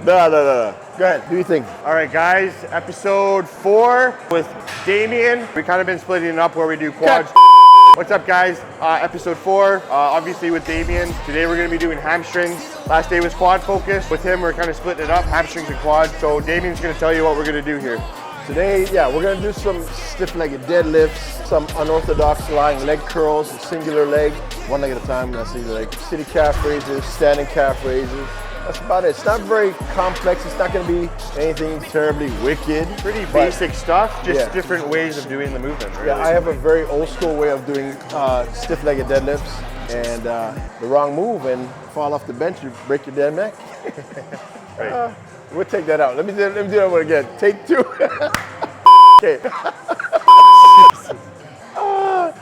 No. Go ahead, do your thing. All right, guys, episode 4 with Damion. We kind of been splitting it up where we do quads. What's up, guys? Episode 4, obviously with Damion. Today we're gonna be doing hamstrings. Last day was quad focus. With him, we're kind of splitting it up, hamstrings and quads. So Damion's gonna tell you what we're gonna do here. Today, yeah, we're gonna do some stiff-legged deadlifts, some unorthodox lying leg curls, singular leg, one leg at a time, not singular leg. Sitting calf raises, standing calf raises. That's about it. It's not very complex. It's not gonna be anything terribly wicked. Pretty basic stuff, just different ways of doing the movement. Really. Yeah, I have a very old school way of doing stiff-legged deadlifts, and the wrong move and fall off the bench, you break your damn neck. Right. We'll take that out. Let me do that one again. Take 2. Okay.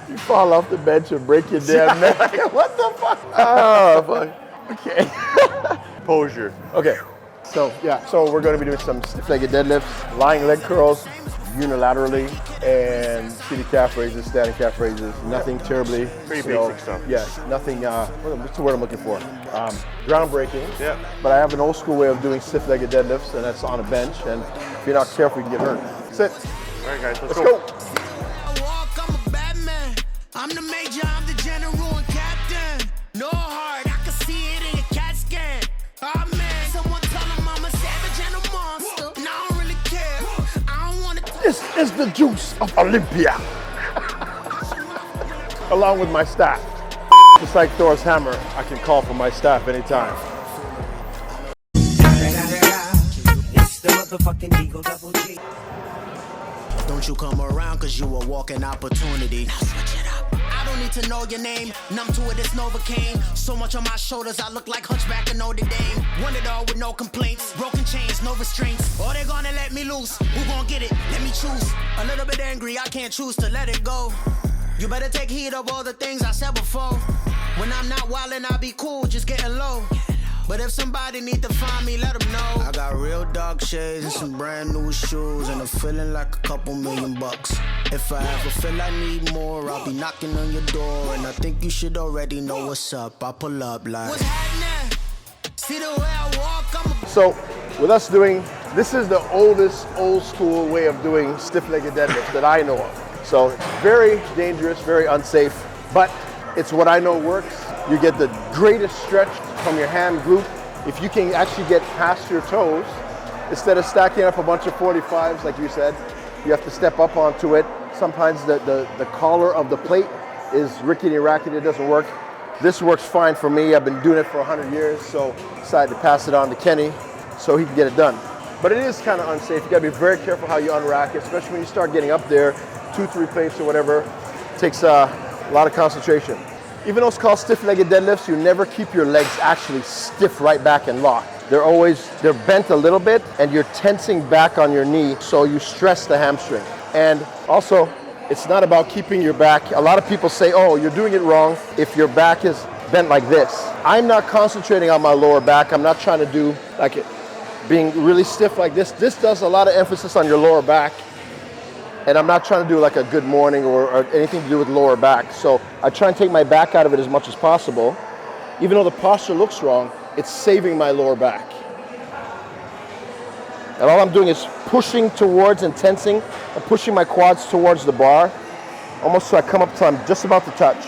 You fall off the bench and break your damn neck. What the fuck? Oh, fuck. Okay. Posure. Okay. So, yeah. So we're going to be doing some stiff-legged deadlifts, lying leg curls unilaterally, and seated calf raises, standing calf raises. Nothing terribly. Pretty basic stuff. Yeah. Nothing. What's the word I'm looking for? Groundbreaking. Yeah. But I have an old school way of doing stiff-legged deadlifts, and that's on a bench. And if you're not careful, you can get hurt. Sit. All right, guys. Let's go. I'm a Batman. I'm the major. I'm the general and captain. No heart. I can see it in your CAT scan. Oh man, someone tell him I'm a savage and a monster. And I don't really care. I don't want to. This is the juice of Olympia. Along with my staff. Just like Thor's hammer, I can call for my staff anytime. It's the motherfucking Eagle Double G. Don't you come around cause you a walking opportunity. Now switch it up. I don't need to know your name. Numb to it, it's Novocaine. So much on my shoulders, I look like Hunchback of Notre Dame. Want it all with no complaints. Broken chains, no restraints. Or they gonna let me loose. Who gon' get it? Let me choose. A little bit angry, I can't choose to let it go. You better take heed of all the things I said before. When I'm not wildin', I'll be cool, just getting low. But if somebody need to find me, let them know. I got real dark shades and some brand new shoes, and I'm feeling like a couple $1,000,000. If I ever feel I need more, I'll be knocking on your door. And I think you should already know what's up. I pull up like, what's happening? See the way I walk, So with us doing, this is the oldest old school way of doing stiff-legged deadlifts that I know of. So it's very dangerous, very unsafe, but it's what I know works. You get the greatest stretch from your hand glute. If you can actually get past your toes, instead of stacking up a bunch of 45s, like you said, you have to step up onto it. Sometimes the collar of the plate is rickety-rackety, it doesn't work. This works fine for me. I've been doing it for 100 years, so decided to pass it on to Kenny so he can get it done. But it is kind of unsafe. You gotta be very careful how you unrack it, especially when you start getting up there, 2-3 plates or whatever. It takes a lot of concentration. Even though it's called stiff-legged deadlifts, you never keep your legs actually stiff right back and locked. They're bent a little bit, and you're tensing back on your knee, so you stress the hamstring. And also, it's not about keeping your back. A lot of people say, oh, you're doing it wrong if your back is bent like this. I'm not concentrating on my lower back. I'm not trying to do like it, being really stiff like this. This does a lot of emphasis on your lower back. And I'm not trying to do like a good morning or anything to do with lower back. So I try and take my back out of it as much as possible. Even though the posture looks wrong, it's saving my lower back. And all I'm doing is pushing towards and tensing and pushing my quads towards the bar, almost so I come up till I'm just about to touch.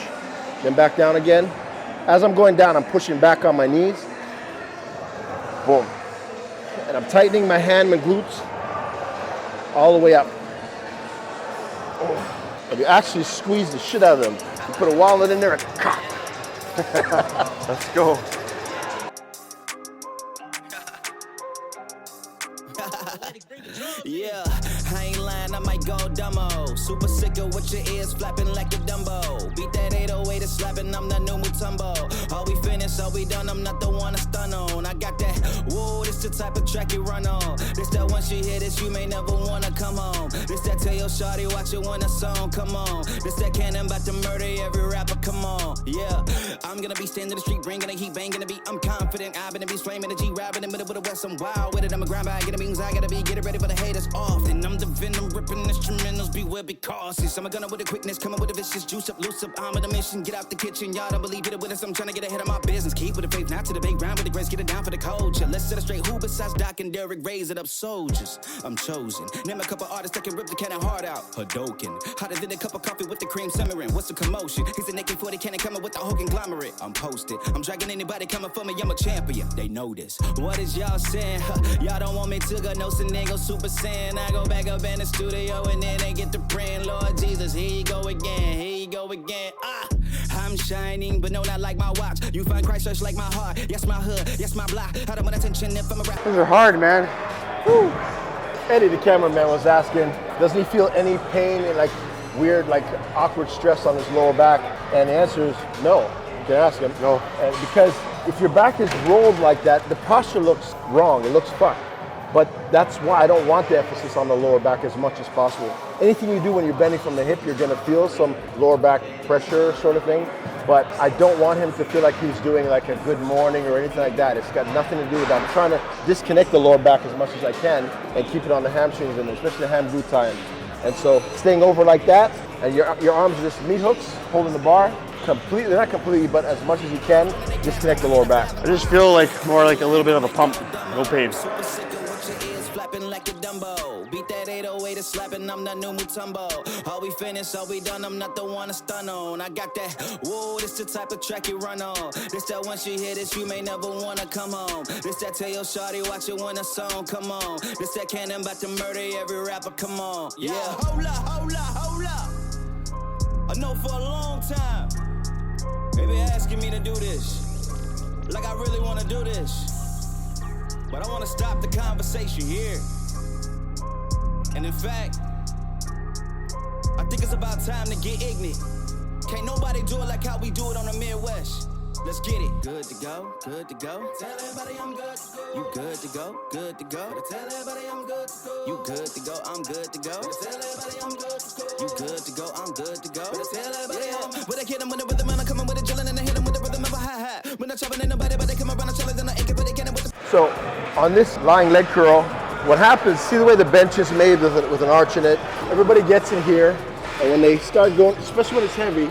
Then back down again. As I'm going down, I'm pushing back on my knees. Boom. And I'm tightening my hand and glutes all the way up. And you actually squeeze the shit out of them. You put a wallet in there and cock. Let's go. Yeah, I ain't lying, I might go dumbo. Super sick of what your ears flapping like a Dumbo. Beat that 808 is slapping, I'm the new Mutombo. All we finished, all we done, I'm not the one to stun on. I got that, whoa, this the type of track you run on. This that once you hear this, you may never wanna come home. This that tell your shawty, watch it when the song come on. This that cannon about to murder every rapper, come on. Yeah, I'm gonna be standing in the street, bringing the heat, banging the beat. I'm confident, I've been the beast, flaming the G, rapping in the middle of the West. I'm wild with it, I'm a grind by, get the beans, I gotta be, get it ready for the haters off. And I'm the venom, ripping instrumentals, beware, be cautious. I'm a gunner with a quickness, coming with a vicious juice up, loose up. I'm on a mission, get out the kitchen, y'all don't believe it with us. I'm trying to get ahead of my business. business. Keep with the faith, not to the big round with the grace. Get it down for the culture. Let's set it straight. Who besides Doc and Derek raise it up soldiers? I'm chosen. Name a couple artists that can rip the cannon hard out. Hadoken. Hotter than a cup of coffee with the cream simmering. What's the commotion? He's an AK-40 cannon coming with the whole conglomerate. I'm posted. I'm dragging anybody coming for me. I'm a champion. They know this. What is y'all saying? Y'all don't want me to go no sin, go super saiyan. I go back up in the studio and then they get to praying. Lord Jesus, here you go again. Here you go again. I'm shining, but no, not like my watch. You find Christ search like my heart. Yes, my hood. Yes, my block. I don't want attention if I'm a rap. Those are hard, man. Whew. Eddie, the cameraman, was asking, doesn't he feel any pain and like weird, like awkward stress on his lower back? And the answer is no. You can ask him. No. And because if your back is rolled like that, the posture looks wrong. It looks fucked. But that's why I don't want the emphasis on the lower back as much as possible. Anything you do when you're bending from the hip, you're gonna feel some lower back pressure sort of thing. But I don't want him to feel like he's doing like a good morning or anything like that. It's got nothing to do with that. I'm trying to disconnect the lower back as much as I can and keep it on the hamstrings and especially the ham glute tie. And so staying over like that, and your arms are just meat hooks, holding the bar, completely, not completely, but as much as you can, disconnect the lower back. I just feel like more like a little bit of a pump, no pain. Like a Dumbo. Beat that 808 is slapping, I'm the new Mutombo. All we finished, all we done, I'm not the one to stun on. I got that, whoa, this the type of track you run on. This that once you hear this, you may never wanna come home. This that tell your shawty, watch it when a song come on. This that cannon about to murder every rapper, come on. Yeah, hold up, hold up, hold up. I know for a long time, they been asking me to do this. Like I really wanna do this. But I wanna stop the conversation here. And in fact, I think it's about time to get ignorant. Can't nobody do it like how we do it on the Midwest. Let's get it. Good to go, good to go. Tell everybody I'm good to go. You good to go, good to go. Tell everybody I'm good to go. You good to go, I'm good to go. Tell everybody I'm good to go. You good to go, I'm good to go. Tell everybody I'm with a kid, I'm with the rhythm, and I come in with a jillin' and I hit 'em with the rhythm of a hi-hat. We're not chopping in nobody, but they come around and challenge and I ain't but they can't with the. So on this lying leg curl, what happens, see the way the bench is made with an arch in it? Everybody gets in here, and when they start going, especially when it's heavy,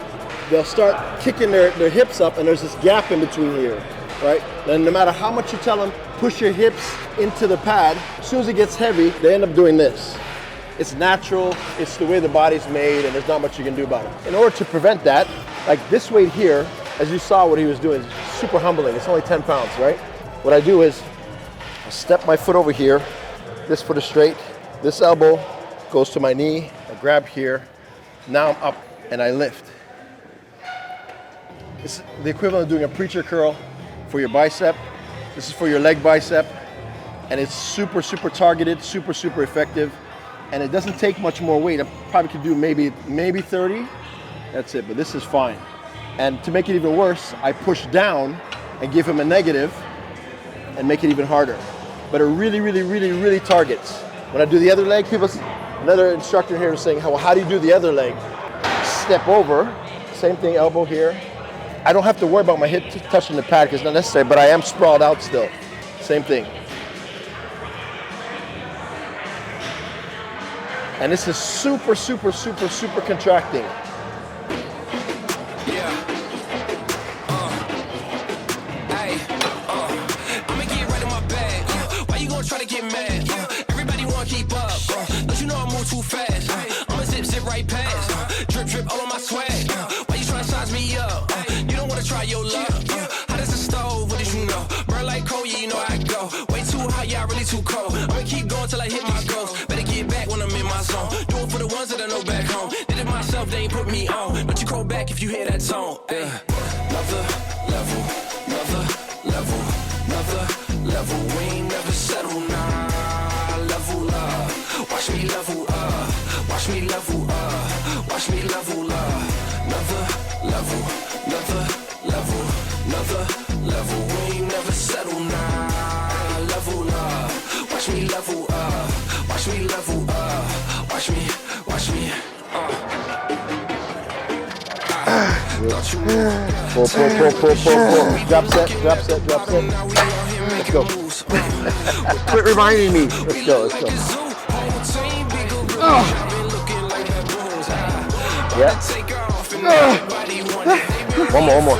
they'll start kicking their hips up, and there's this gap in between here, right? And no matter how much you tell them, push your hips into the pad, as soon as it gets heavy, they end up doing this. It's natural, it's the way the body's made, and there's not much you can do about it. In order to prevent that, like this weight here, as you saw what he was doing, super humbling. It's only 10 pounds, right? What I do is, I step my foot over here, this foot is straight, this elbow goes to my knee, I grab here, now I'm up and I lift. It's the equivalent of doing a preacher curl for your bicep. This is for your leg bicep, and it's super, super targeted, super, super effective, and it doesn't take much more weight. I probably could do maybe 30, that's it, but this is fine. And to make it even worse, I push down and give him a negative and make it even harder. But it really, really, really, really targets. When I do the other leg, another instructor here is saying, how do you do the other leg? Step over, same thing, elbow here. I don't have to worry about my hip touching the pad because it's not necessary, but I am sprawled out still. Same thing. And this is super, super, super, super contracting. Try to get mad, everybody wanna keep up, don't you know I move too fast, I'ma zip right past, drip all on my swag, why you tryna size me up, you don't wanna try your luck, hot as a stove, what did you know, burn like coal, yeah you know I go, way too hot, yeah I really too cold, I'ma keep going till I hit my goals, better get back when I'm in my zone, do it for the ones that I know back home, did it myself, they ain't put me on, but you call back if you hear that tone, another level, we ain't never settle, nah, level up, watch me level up, watch me level up, watch me level up, another level, we ain't never settle, nah, level up, watch me level up, watch me level up, watch me, Pull. Drop set. Let's go. Quit reminding me. Let's go. Yeah. One more.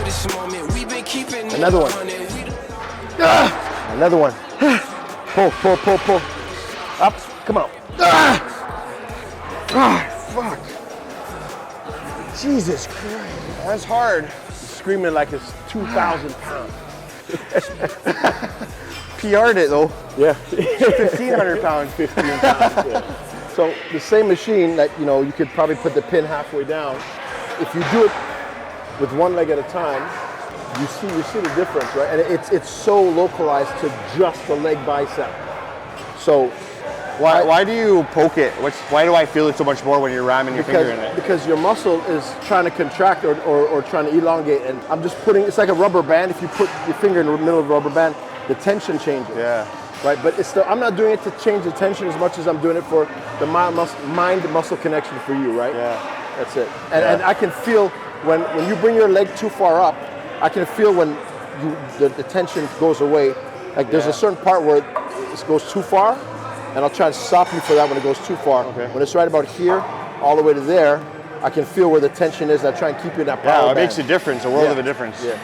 Another one. Another one. Pull, pull, pull, pull. Up, come on. Fuck. Jesus Christ. That's hard. Screaming like it's 2,000 pounds. PR'd it though. Yeah. 1,500 pounds. 15 pounds, yeah. So the same machine that, you know, you could probably put the pin halfway down. If you do it with one leg at a time, you see the difference, right? And it's so localized to just the leg bicep. So why do you poke it? Why do I feel it so much more when you're ramming your finger in it? Because your muscle is trying to contract or trying to elongate, and I'm just putting, it's like a rubber band. If you put your finger in the middle of a rubber band, the tension changes. Yeah. Right, but it's still, I'm not doing it to change the tension as much as I'm doing it for the mind-muscle connection for you, right? Yeah. That's it. And I can feel when you bring your leg too far up, I can feel when the tension goes away. Like there's a certain part where it goes too far, and I'll try to stop you for that when it goes too far. Okay. When it's right about here, all the way to there, I can feel where the tension is. I try and keep you in that power it band. makes a difference, a world of a difference. Yeah.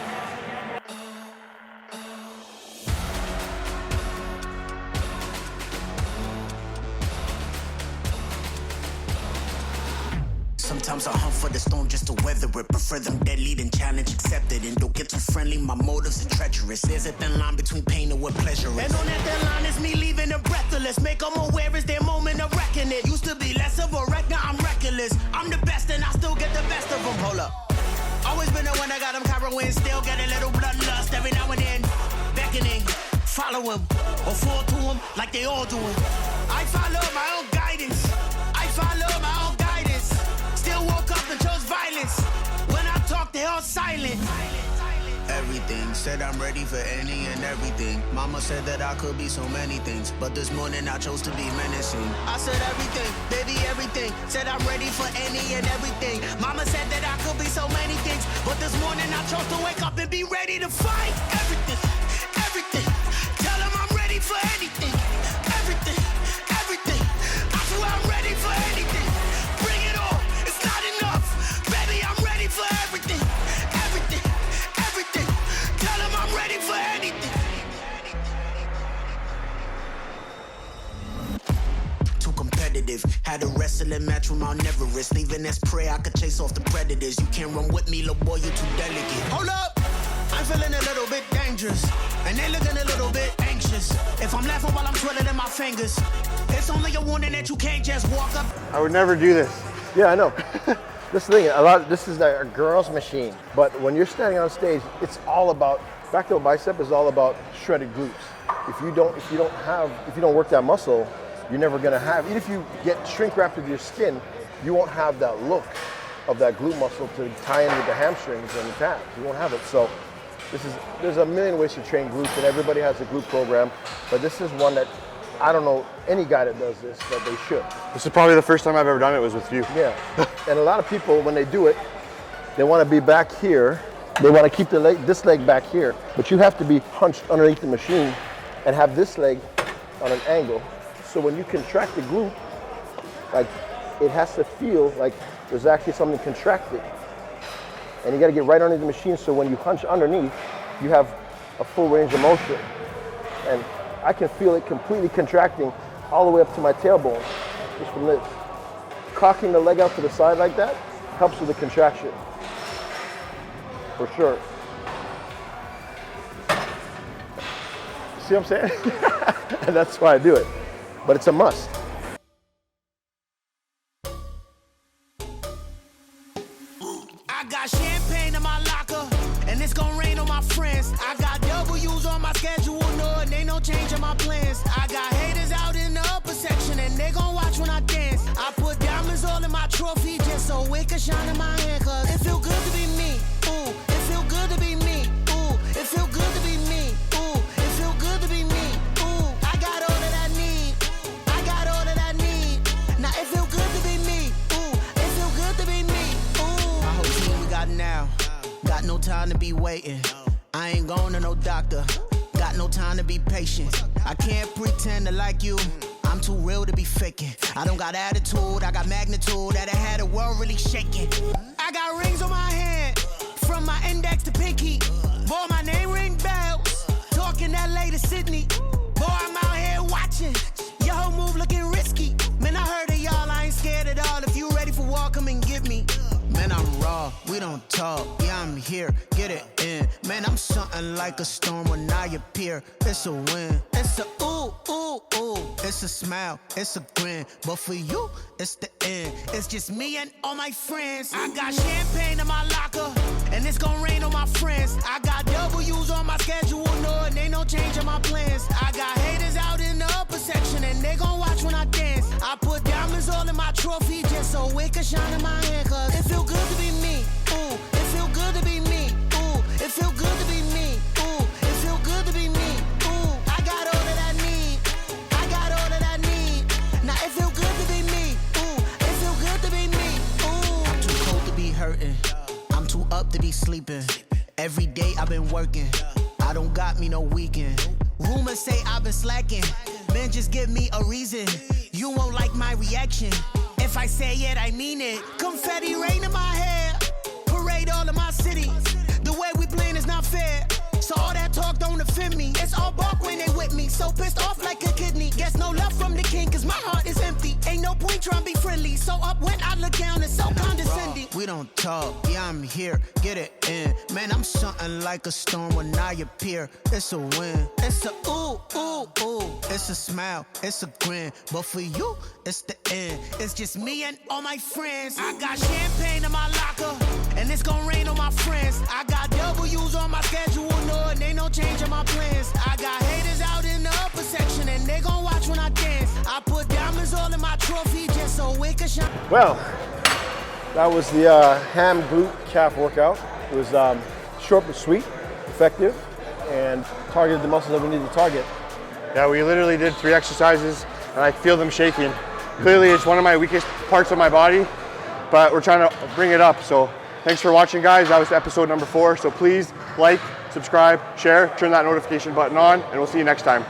Sometimes I hunt for the stone just to weather it. Prefer them deadly than challenge accepted. And don't get too friendly, my motives are treacherous. There's a thin line between pain and what pleasure is. And on that thin line is me leaving them breathless. Make them aware it's their moment of reckoning it. Used to be less of a wreck, now I'm reckless. I'm the best and I still get the best of them. Hold up. Always been the one that got them Cairo, still get a little bloodlust every now and then. Beckoning, follow him, or fall to him like they all do. I follow my own guidance. I follow my own guidance. Still woke up and chose violence. When I talk, they all silent. Everything, said I'm ready for any and everything. Mama said that I could be so many things, but this morning I chose to be menacing. I said everything, baby, everything. Said I'm ready for any and everything. Mama said that I could be so many things, but this morning I chose to wake up and be ready to fight. Everything, everything. Tell them I'm ready for anything. Everything, everything. I swear I'm ready for anything. Bring it on, it's not enough. Baby, I'm ready for everything. Everything, everything. Tell them I'm ready for anything. Too competitive. Had a wrestling match with Mount Everest. Leaving as prey, I could chase off the predators. You can't run with me, little boy, you're too delicate. Hold up! I'm feeling a little bit dangerous, and they looking a little bit anxious. If I'm laughing while I'm twiddling my fingers, it's only a warning that you can't just walk up. I would never do this. Yeah, I know. This thing, this is a girl's machine. But when you're standing on stage, it's all about, back to a bicep is all about shredded glutes. If you don't work that muscle, you're never gonna have, even if you get shrink wrapped with your skin, you won't have that look of that glute muscle to tie in with the hamstrings and the calves. You won't have it. So there's a million ways to train glutes, and everybody has a glute program, but this is one that I don't know any guy that does this, but they should. This is probably the first time I've ever done it was with you. Yeah, and a lot of people, when they do it, they want to be back here. They want to keep this leg back here, but you have to be hunched underneath the machine and have this leg on an angle. So when you contract the glute, like it has to feel like there's actually something contracted. And you got to get right underneath the machine, so when you hunch underneath, you have a full range of motion. And I can feel it completely contracting all the way up to my tailbone, just from this. Cocking the leg out to the side like that helps with the contraction, for sure. See what I'm saying? And that's why I do it. But it's a must. I got champagne in my locker, and it's gonna rain on my friends. I got W's on my schedule, no, and ain't no change in my plans. I got haters out in the upper section, and they gon' watch when I dance. I put diamonds all in my trophy just so it can shine in my hand, cause it feel good to be me. Ooh, it feel good to be me. Ooh, it feel good to be me. Ooh, it feel good to be me. Ooh, I got all that I need. I got all that I need. Now it feel good to be me. Ooh, it feel good to be me. Ooh. My whole team we got now. Got no time to be waiting. I ain't going to no doctor. Got no time to be patient. I can't pretend to like you. I'm too real to be faking. I don't got attitude, I got magnitude that I had the world really shaking. I got rings on my hand, from my index to pinky. Boy, my name ring bells. Talking LA to Sydney. Boy, I'm out here watching. Your whole move looking risky. Man, I heard of y'all, I ain't scared at all. If you ready for war, come and get me. Man, I'm raw, we don't talk. Yeah, I'm here, get it in. Man, I'm something like a storm when I appear. It's a win, it's a ooh, ooh, ooh. It's a smile, it's a grin. But for you, it's the end. It's just me and all my friends. I got champagne in my locker, and it's gonna rain on my friends. I got W's on my schedule, no, and ain't no change in my plans. I got haters out in the upper section, and they gon' watch when I dance. I put diamonds all in my trophy just so it can shine in my hand, cause it feel good to be me, ooh. It feel good to be me, ooh. It feel good to be me, ooh. It feel good to be me, ooh. I got all that I need, I got all that I need. Now it feel good to be me, ooh. It feel good to be me, ooh. I'm too cold to be hurting, I'm too up to be sleeping. Every day I've been working, I don't got me no weekend. Rumors say I've been slacking, man, just give me a reason. You won't like my reaction. If I say it, I mean it. Confetti rain in my hair, parade all in my city. The way we playing is not fair, so all that talk don't offend me. It's all bark when they with me, so pissed off like a kidney. Guess no love from the king, cause my heart is empty. Ain't no point trying to be friendly, so up when I look down, it's so condescending. We don't talk, yeah, I'm here, get it in. Man, I'm something like a storm when I appear. It's a win, it's a ooh, ooh, ooh. It's a smile, it's a grin. But for you, it's the end. It's just me and all my friends. I got champagne in my locker, and it's gonna rain on my friends. I got W's on my schedule, no, and ain't no change in my plans. I got haters out in the upper section, and they gon' watch when I dance. I put diamonds all in my trophy just so it can shine. Well, that was the ham glute calf workout. It was short but sweet, effective, and targeted the muscles that we need to target. Yeah, we literally did 3 exercises and I feel them shaking. Clearly it's one of my weakest parts of my body, but we're trying to bring it up. So thanks for watching, guys. That was episode number 4. So please like, subscribe, share, turn that notification button on, and we'll see you next time.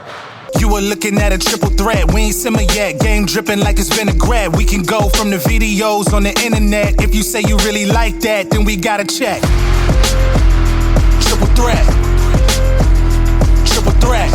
You were looking at a triple threat, we ain't simmer yet. Game dripping like it's vinaigrette. We can go from the videos on the internet. If you say you really like that, then we gotta check. Triple threat. Triple threat.